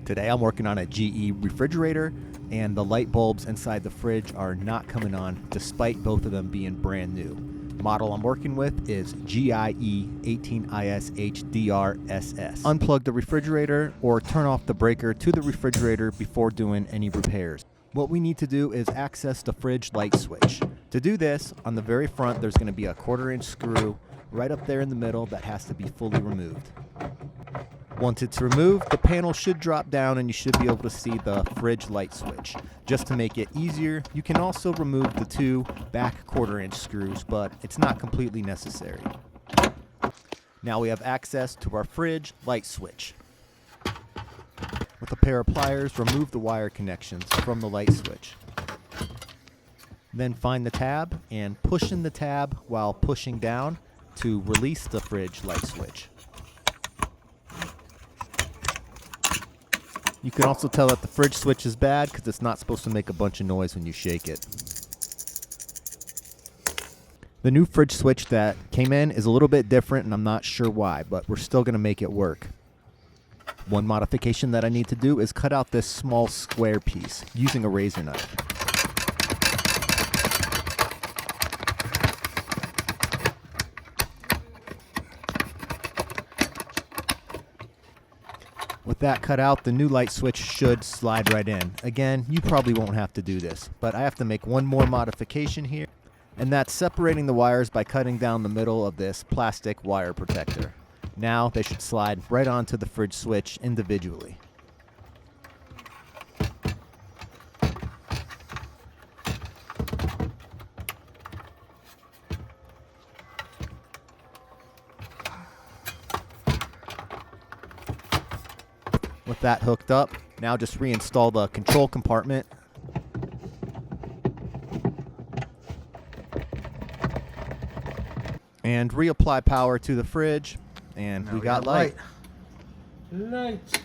Today I'm working on a GE refrigerator, and the light bulbs inside the fridge are not coming on despite both of them being brand new. The model I'm working with is GIE 18ISHDRSS. Unplug the refrigerator or turn off the breaker to the refrigerator before doing any repairs. What we need to do is access the fridge light switch. To do this, on the very front there's going to be a 1/4-inch screw right up there in the middle that has to be fully removed. Once it's removed, the panel should drop down and you should be able to see the fridge light switch. Just to make it easier, you can also remove the two back 1/4-inch screws, but it's not completely necessary. Now we have access to our fridge light switch. With a pair of pliers, remove the wire connections from the light switch. Then find the tab and push in the tab while pushing down to release the fridge light switch. You can also tell that the fridge switch is bad because it's not supposed to make a bunch of noise when you shake it. The new fridge switch that came in is a little bit different and I'm not sure why, but we're still going to make it work. One modification that I need to do is cut out this small square piece using a razor knife. With that cut out, the new light switch should slide right in. Again, you probably won't have to do this, but I have to make one more modification here, and that's separating the wires by cutting down the middle of this plastic wire protector. Now they should slide right onto the fridge switch individually. With that hooked up, now just reinstall the control compartment. And reapply power to the fridge, and we got light. Light.